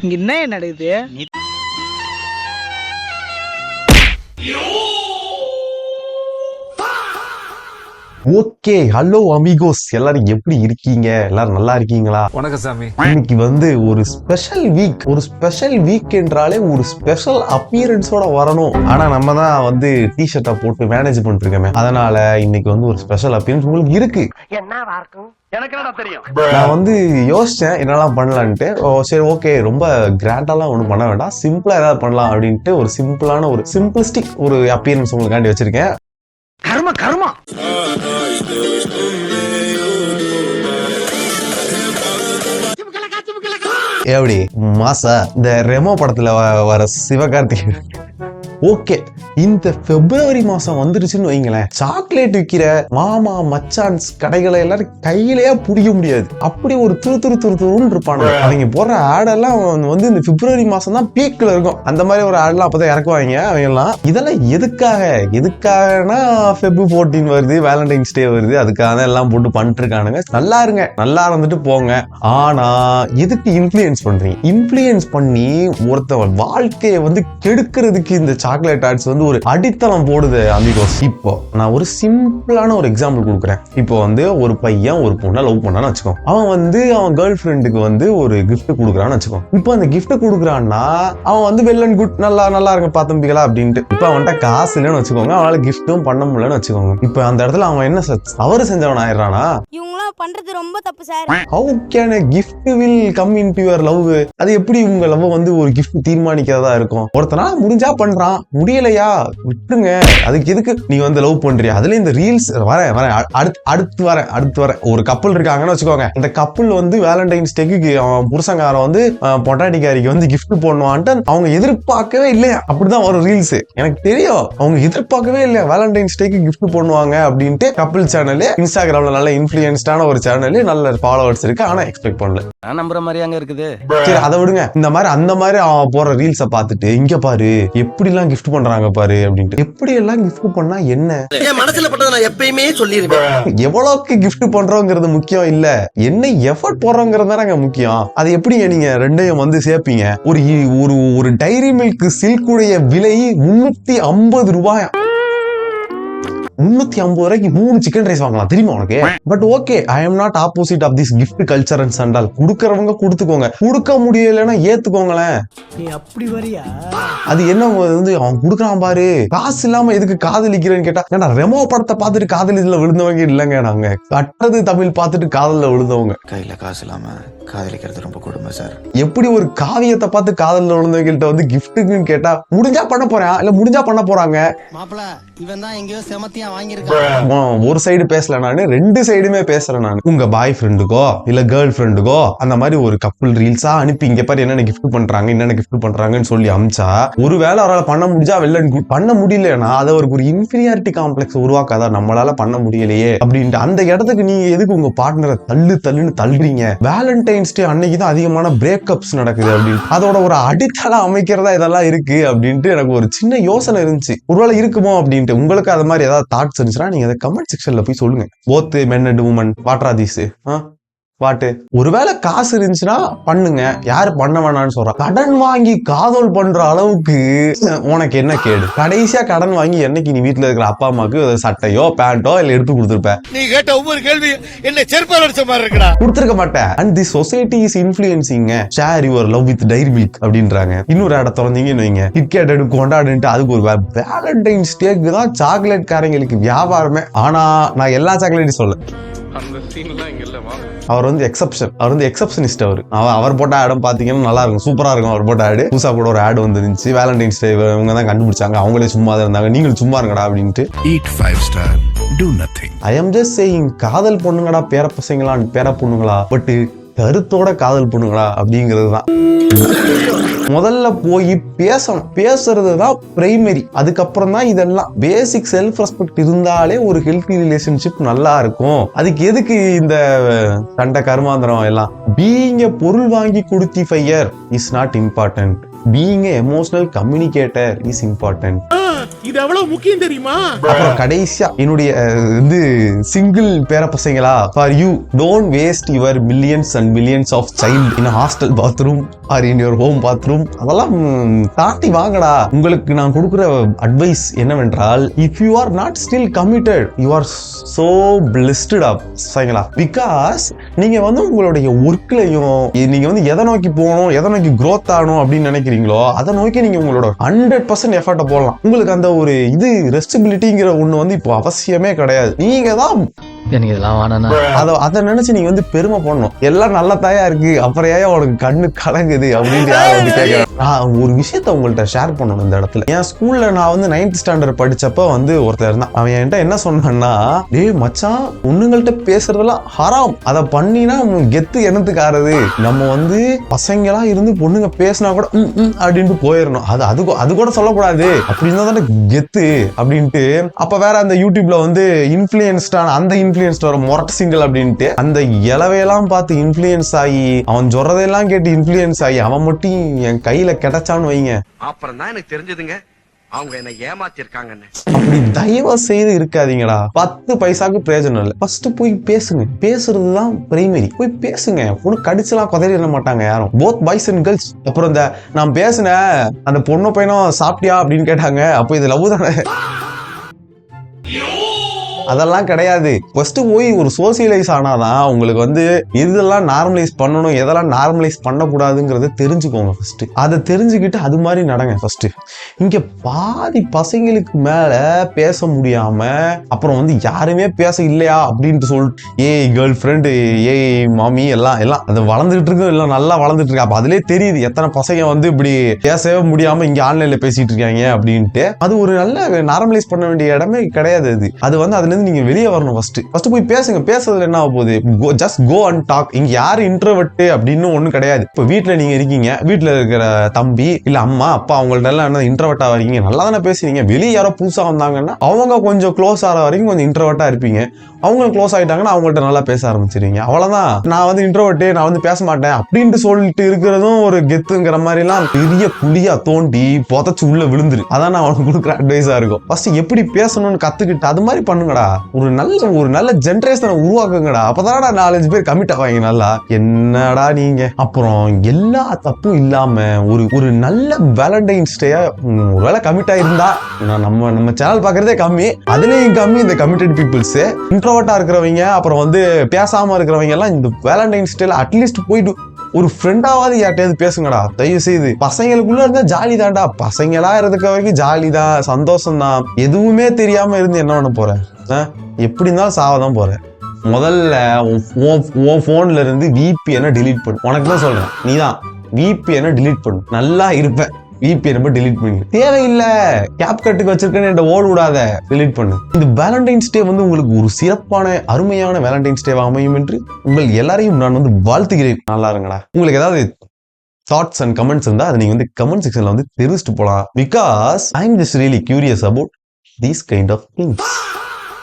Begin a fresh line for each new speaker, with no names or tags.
இங்க என்ன நடக்குது?
ஓகே, ஹலோ அமிகோஸ், எல்லாரும் எப்படி இருக்கீங்க? எல்லாரும் நல்லா இருக்கீங்களா?
வணக்கம் சாமி.
இன்னைக்கு ஒரு ஸ்பெஷல் வீக் என்றாலே ஒரு ஸ்பெஷல் அப்பியரன்ஸோட வரணும். ஆனா நம்ம தான் டி-ஷர்ட்டை போட்டு மேனேஜ் பண்ணிட்டு இருக்கோமே, அதனால இன்னைக்கு ஒரு ஸ்பெஷல் அப்பியரன்ஸ் உங்களுக்கு இருக்கு.
என்னவா இருக்கும் எனக்கு என்ன தெரியும்.
நான் யோசிச்சேன் என்னெல்லாம் பண்ணலான்ட்டு. சரி, ஓகே, ரொம்ப கிராண்டாலாம் ஒன்றும் பண்ண வேண்டாம், சிம்பிளா ஏதாவது பண்ணலாம் அப்படின்ட்டு ஒரு சிம்பிளான ஒரு சிம்பிளிஸ்டிக் ஒரு அப்பியரன்ஸ் உங்களுக்காண்டி வச்சிருக்கேன்.
கர்மா
எப்படி மாசா இந்த ரெமோ படத்துல வர சிவகார்த்திகேயன். ஓகே, இந்த பிப்ரவரி மாசம் வந்துருச்சுன்னு வைங்களேன், சாக்லேட் விற்கிற மாமா மச்சான்ஸ் கடைகளை எல்லாரும் கையிலேயே பிடிக்க முடியாது. அப்படி ஒரு துருன்னு இருப்பானுங்க. அவங்க போடுற ஆடெல்லாம் இந்த பிப்ரவரி மாசம் தான் பீக்ல இருக்கும். அந்த மாதிரி ஒரு ஆடெல்லாம் அப்பதான் இறக்குவாங்க அவங்க எல்லாம். இதெல்லாம் எதுக்காகனா Feb 14 வருது, வேலண்டைன்ஸ் டே வருது, அதுக்காக எல்லாம் போட்டு பண்ணிட்டு இருக்கானுங்க. நல்லா இருங்க, நல்லா இருந்துட்டு போங்க. ஆனா எதுக்கு இன்ஃப்ளூயன்ஸ் பண்றீங்க? இன்ஃப்ளூயன்ஸ் பண்ணி ஒருத்தவன் வாழ்க்கையை கெடுக்கிறதுக்கு இந்த சாக்லேட் ஆட்ஸ் ஒரு அடித்தளம் போடுது அமிகோஸ். இப்போ நான் ஒரு சிம்பிளான ஒரு எக்ஸாம்பிள் கொடுக்குறேன். இப்போ ஒரு பையன் ஒரு பொண்ணை லவ் பண்ணான்னு வச்சுக்கோ. அவன் அவன் கேர்ள் ஃப்ரெண்டுக்கு ஒரு கிஃப்ட் கொடுக்குறான்னு வச்சுக்கோ. இப்போ அந்த கிஃப்ட் கொடுக்குறான்னா அவன் வெல் அண்ட் குட், நல்லா இருக்க பாத்தம்பிகளா அப்படின்ட்டு. இப்போ அவன்கிட்ட காசு இல்லைன்னு வச்சுக்கோங்க, அவனால கிஃப்ட்டும் பண்ண முடியலன்னு வச்சுக்கோங்க. இப்போ அந்த இடத்துல அவன் என்ன தவறு செஞ்சவன் ஆயிடுறானா?
பண்றது ரொம்ப தப்பு sir.
How can a gift will come into your love? அது எப்படி உங்க லவ் ஒரு கிஃப்ட் தீர்மானிக்கிறதா இருக்கும்? ஒருத்தனால முடிஞ்சா பண்றான், முடியலையா விட்டுருங்க. அதுக்கு எதுக்கு நீங்க லவ் பண்றியா? அதுல இந்த ரீல்ஸ் அடுத்து வரேன். ஒரு கப்பல் இருக்காங்கன்னு வச்சுக்கோங்க. அந்த கப்பல் வேலண்டைன்ஸ் டேக்கு அவன் புருஷங்காரன் பொட்டாட்டிக்காரிக்கு கிஃப்ட் போடணும்ட்டு அவங்க எதிர்பார்க்கவே இல்லையா. அப்படிதான் வரும் ரீல்ஸ். எனக்கு தெரியும், அவங்க எதிர்பார்க்கவே இல்லையா வேலண்டைன்ஸ் டேக்கு கிஃப்ட் பண்ணுவாங்க அப்படின்ட்டு. கப்பல் சேனல் இன்ஸ்டாகிராம்ல நல்ல இன்ஃப்ளூயன்ஸ்டான ஒரு சேனல், நல்ல ஃபாலோவர்ஸ் இருக்கு, ஆனா எக்ஸ்பெக்ட் பண்ணல.
நான் நம்புற மாதிரி அங்க இருக்குது.
சரி, அதை விடுங்க. அந்த மாதிரி அவன் போற ரீல்ஸ பார்த்துட்டு இங்க பாரு எப்படி எல்லாம் கிஃப்ட் பண்றாங்க பாரு அப்படின்ட்டு. எப்படி எல்லாம் கிஃப்ட் பண்ணா என்ன?
என் மனசுல பட்டதை நான் எப்பயுமே சொல்லிருவேன்.
எவ்வளவுக்கு கிஃப்ட் பண்றோங்கிறது முக்கியம் இல்ல, என்ன எஃபர்ட் போடுறோங்கிறது தானங்க முக்கியம். அது எப்படிங்க நீங்க ரெண்டையும் சேர்ப்பீங்க? ஒரு டைரி மில்க் சில்குடைய விலை 350 ரூபாய். 350 ரூபாய்க்கு 3 சிக்கன் ரைஸ் வாங்கலாம், தெரியுமா உனக்கு? But okay, I am not opposite of this gift culture and sandal. குடுக்கறவங்க குடுத்துக்கோங்க, குடுக்க முடியலன்னா ஏத்துக்கோங்களேன்.
நீ அப்படி வரியா?
அது என்ன அவன் குடுக்கறான் பாரு, காசு இல்லாம எதுக்கு காதலிக்கிறேன்னு கேட்டா, ஏன்னா ரெமோ படத்தை பார்த்துட்டு காதலில விழுந்தவங்க இல்லைங்க. நாங்க கட்டது தமிழ் பார்த்துட்டு காதல்ல விழுந்தவங்க.
கையில காசு இல்லாம காதலிக்கிறது ரொம்ப கொடுமை சார்.
எப்படி ஒரு காவியத்தை பார்த்து காதல்ல விழுந்தவங்கள்ட்ட கிஃப்ட்டுன்னு கேட்டா, முடிஞ்சா பண்ண போறேன் இல்ல முடிஞ்சா பண்ண போறாங்க.
மாப்பிள இவன் தான் எங்கேயோ செமத்தியா வாங்கியிருக்கான்.
ஒரு சைடு பேசல நானு, 2 சைடுமே பேசுறேன் நான். உங்க பாய் ஃப்ரெண்டுக்கோ இல்ல கேர்ள் ஃப்ரெண்டுக்கோ அந்த மாதிரி ஒரு கப்புள் ரீல்ஸா அனுப்பி இங்க பாரு என்னென்ன கிஃப்ட் பண்றாங்க, என்னென்ன கிஃப்ட் பண்றாங்கன்னு சொல்லி அமிச்சா, ஒருவேளை அவரால் பண்ண முடிஞ்சா பண்ண முடியலன்னா அதை ஒரு இன்ஃபீரியாரிட்டி காம்ப்ளெக்ஸ் உருவாக்காதா, நம்மளால பண்ண முடியலையே அப்படின்ட்டு. அந்த இடத்துக்கு நீங்க எதுக்கு உங்க பார்ட்னரை தள்ளுன்னு தள்ளுறீங்க? வேலண்டைன்ஸ் டே அன்னைக்குதான் அதிகமான பிரேக்கப்ஸ் நடக்குது அப்படின்னு. அதோட ஒரு அடித்தளம் அமைக்கிறதா இதெல்லாம் இருக்கு அப்படின்ட்டு எனக்கு ஒரு சின்ன யோசனை இருந்துச்சு. ஒருவேளை இருக்குமோ அப்படின்ட்டு. உங்களுக்கு அது மாதிரி ஏதாவது தாட்ஸ் இருந்துச்சுன்னா நீங்க அதை கமெண்ட் செக்ஷன்ல போய் சொல்லுங்க. Both men and women, what are these? What ஒருவேளை காசு இருந்துச்சுன்னா பண்ணுங்க, யாரு பண்ண வேணாம்னு சொல்றா? கடன் வாங்கி காதல் பண்ற அளவுக்கு உனக்கு என்ன கேடு? கடைசியா கடன் வாங்கி என்னைக்கு நீ வீட்டுல இருக்கிற அப்பா அம்மாக்கு சட்டையோ பேண்டோ இல்ல எடுத்து கொடுத்துருப்ப?
நீ கேட்ட ஒவ்வொரு கேள்வி என்ன செருப்பால் அடிச்ச மாதிரி இருக்குடா.
கொடுத்துருக்க மாட்டேன். And the society is influencing share your love with Dairy Milk அப்படின்றாங்க. இன்னொரு இடம் திறந்தீங்கன்னு வைங்க, கிட்கேட் எடுத்து கொண்டாடுன்ட்டு அதுக்கு ஒரு வேலண்டைன்ஸ் டேக்கு தான் சாக்லேட் காரங்களுக்கு வியாபாரமே. ஆனா நான் எல்லா சாக்லேட்டும் சொல்ல, அவர் எக்ஸப்ஷன், அவர் எக்ஸப்ஷனிஸ்ட். அவர் போட்ட ஆடம் பாத்தீங்கன்னா நல்லா இருக்கும், சூப்பரா இருக்கும். அவர் போட்ட ஆடு புதுசா கூட ஒரு ஆடு வந்துருந்துச்சு. வேலண்டைன்ஸ் டே இவங்க தான் கண்டுபிடிச்சாங்க, அவங்களே சும்மா தான் இருந்தாங்க, நீங்களும் சும்மா இருங்கடா அப்படின்ட்டு.
Eat 5 star, do nothing.
I am just saying, காதல் பொண்ணுங்கடா, பேர பசங்களா, பேர பொண்ணுங்களா, பட் கருத்தோட காதல் பொண்ணுங்களா அப்படிங்கிறது தான். முதல்ல போய் பேசணும், பேசுறது தான் பிரைமரி. அதுக்கப்புறம் தான் இதெல்லாம். பேசிக் செல்ஃப் ரெஸ்பெக்ட் இருந்தாலே ஒரு ஹெல்த்தி ரிலேஷன்ஷிப் நல்லா இருக்கும். அதுக்கு எதுக்கு இந்த சண்டை கருமாந்திரம் எல்லாம்? பீயிங் எ பொருள் வாங்கி கொடுத்திஃபையர் is not important. Being a emotional communicator is important.
இது எவ்வளவு முக்கியம் தெரியுமா?
அப்புறம் கடைசியா என்னுடைய சிங்கிள் பேர பசங்களா, for you don't waste your millions and millions of child in hostel bathroom or in your home bathroom. அதெல்லாம் தாண்டி வாங்கடா. உங்களுக்கு நான் கொடுக்குற அட்வைஸ் என்னவென்றால், if you are not still committed you are so blessed up சரிங்களா. பிகாஸ் நீங்க வந்து உங்களுடைய ஒர்க்லையும் நீங்க வந்து எதை நோக்கி போகணும், எதை நோக்கி growth ஆகணும் அப்படின்னு நினைக்கிறீங்களோ அதை நோக்கி நீங்க உங்களோட 100% எஃபர்ட்டை போடலாம். உங்களுக்கு அந்த ஒரு ரெஸ்பான்சிபிலிட்டிங்கிற ஒண்ணு வந்து இப்போ அவசியமே கிடையாது. நீங்க தான்
எனக்கு இதெல்லாம் வேணாம்.
அதை நினைச்சு நீங்க வந்து பெருமை பண்ணணும். எல்லாம் நல்ல தாயா இருக்கு, அப்புறம் ஏன் உனக்கு கண்ணு கலங்குது அப்படின்னு யாரும் வந்து கேட்க. நான் ஒரு விஷயத்த உங்கள்கிட்ட ஷேர் பண்ணணும் இந்த இடத்துல. என் ஸ்கூல்ல நான் வந்து 9th ஸ்டாண்டர்ட் படிச்சப்ப வந்து ஒருத்தர் இருந்தான். அவன் என்கிட்ட என்ன சொன்னான்னா, டேய் மச்சான், பொண்ணுங்கள்ட்ட பேசுறதெல்லாம் ஹராம், அதை பண்ணினா கெத்து என்னத்துக்கு ஆறுது, நம்ம வந்து பசங்களா இருந்து பொண்ணுங்க பேசினா கூட அப்படின்ட்டு போயிடணும், அது கூட சொல்லக்கூடாது, அப்படின்னு தானே கெத்து அப்படின்ட்டு. அப்ப வேற அந்த யூடியூப்ல வந்து இன்ஃபுளுயன்ஸ்டான அந்த இன்ஃபுளுயன்ஸ்ட் வர மொரட்ட சிங்கிள் அப்படின்ட்டு அந்த இலவையெல்லாம் பார்த்து இன்ஃபுளுயன்ஸ் ஆகி அவன் சொல்றதெல்லாம் கேட்டு இன்ஃபுளுயன்ஸ் ஆகி அவன் மட்டும் என் கையில கிடைச்சான்னு வைங்க.
அப்புறம் தான் எனக்கு தெரிஞ்சதுங்க அவங்க என்ன ஏமாத்திருக்காங்கன்னு.
அப்படி தயவு செய்து இருக்காதீங்கடா. 10 பைசாக்கு பிரயோஜனம் இல்லை. ஃபர்ஸ்ட் போய் பேசுங்க. பேசுறதுதான் பிரைமரி. போய் பேசுங்க. பொண்ணு கடிச்செல்லாம் குதறிட மாட்டாங்க யாரும். Both boys and girls. அப்புறம் இந்த நான் பேசினேன் அந்த பொண்ணு பையனும் சாப்பிட்டியா அப்படின்னு கேட்டாங்க, அப்போ இது லவ் தானே? அதெல்லாம் கிடையாது. ஃபர்ஸ்ட் போய் ஒரு சோசியலைஸ் ஆனாதான் உங்களுக்கு வந்து இதெல்லாம் நார்மலைஸ் பண்ணணும், எதெல்லாம் நார்மலைஸ் பண்ணக்கூடாதுங்கிறத தெரிஞ்சுக்கோங்க. ஃபர்ஸ்ட் அதை தெரிஞ்சுக்கிட்டு அது மாதிரி நடங்க. ஃபர்ஸ்ட் இங்க பாதி பசங்களுக்கு மேல பேச முடியாம அப்புறம் வந்து யாருமே பேச இல்லையா அப்படின்ட்டு சொல்லிட்டு ஏய் கேர்ள் ஃப்ரெண்டு, ஏய் மாமி, எல்லாம் அது வளர்ந்துட்டு இருக்கு, எல்லாம் நல்லா வளர்ந்துட்டு இருக்கு. அப்ப அதுலயே தெரியுது எத்தனை பசங்க வந்து இப்படி பேசவே முடியாம இங்க ஆன்லைன்ல பேசிட்டு இருக்காங்க அப்படின்ட்டு. அது ஒரு நல்ல நார்மலைஸ் பண்ண வேண்டிய இடமே கிடையாது. அது வந்து அதுல நீங்க வெளியே வரணும். ஃபர்ஸ்ட் போய் பேசுங்க. பேசுறதுல என்ன ஆக போகுது? Just go and talk. இங்க யாரு இன்ட்ரோவர்ட் அப்படின்னு ஒண்ணு கிடையாது. இப்ப வீட்டுல நீங்க இருக்கீங்க, வீட்டுல இருக்கிற தம்பி இல்ல அம்மா அப்பா அவங்கள்ட்ட எல்லாம் என்ன இன்ட்ரோவர்ட்டா வரீங்க, நல்லா தானே பேசுறீங்க. வெளியே யாரோ புதுசா வந்தாங்கன்னா அவங்க கொஞ்சம் க்ளோஸ் ஆகிற வரைக்கும் கொஞ்சம் இன்ட்ரோவர்ட்டா இருப்பீங்க. அவங்களும் க்ளோஸ் ஆயிட்டாங்கன்னா அவங்கள்ட்ட நல்லா பேச ஆரம்பிச்சிருவீங்க. அவ்வளவுதான். நான் வந்து இன்ட்ரோவர்ட், நான் வந்து பேச மாட்டேன் அப்படின்ட்டு சொல்லிட்டு இருக்கிறதும் ஒரு கெத்துங்கிற மாதிரி எல்லாம் பெரிய குழியா தோண்டி புதைச்சு உள்ள விழுந்துரு. அதான் நான் அவனுக்கு கொடுக்குற அட்வைஸா இருக்கும். ஃபர்ஸ்ட் எப்படி பேசணும்னு கத்துக்கிட்டு அது மாதிரி பண்ணுங்கடா. ஒரு நல்ல ஜெனரேஷனை உருவாக்குங்கடா. அப்பதானடா 4-5 பேர் கமிட் ஆவாங்க. நல்லா என்னடா நீங்க. அப்புறம் எல்லா தப்பும் இல்லாம ஒரு நல்ல வேலண்டைன்ஸ் டே ஒருவேளை கமிட் ஆயிருந்தா, நம்ம சேனல் பாக்குறதே கம்மி, அதுலயும் கம்மி இந்த கமிட்டட் பீப்புள்ஸ். இன்ட்ரோவர்ட்டா இருக்கிறவங்க அப்புறம் வந்து பேசாம இருக்கிறவங்க எல்லாம் இந்த வேலண்டைன்ஸ் டேல அட்லீஸ்ட் போயிட்டு ஒரு ஃப்ரெண்டாவது யார்ட்டையாவது பேசுங்கடா. தயவு செய்து பசங்களுக்குள்ள இருந்தா ஜாலி தான்டா. பசங்களா இருக்க வரைக்கும் ஜாலி தான், சந்தோஷம் தான். எதுவுமே தெரியாம இருந்து என்ன பண்ண போறேன்? எப்படி இருந்தாலும் சாவதான் போறேன். முதல்ல உன் போன்ல இருந்து VPN டிலீட் பண்ணு. உனக்கு தான் சொல்றேன், நீதான் VPN டிலீட் பண்ணு, நல்லா இருப்பேன். VPN டிலீட் பண்ணி தேவையில்லை. கேப் கட்டுக்கு வச்சிருக்கேன்னு ஓட விடாத, டிலீட் பண்ணு. இந்த வேலண்டைன்ஸ் டே வந்து உங்களுக்கு ஒரு சிறப்பான அருமையான வேலண்டைன்ஸ் டே அமையும் என்று உங்கள் எல்லாரையும் நான் வந்து வாழ்த்துகிறேன். நல்லா இருங்கடா. உங்களுக்கு ஏதாவது தாட்ஸ் அண்ட் கமெண்ட்ஸ் இருந்தா அதை நீங்க வந்து கமெண்ட் செக்ஷன்ல வந்து தெரிவிச்சுட்டு போலாம். Because I am just really curious about these kind of things.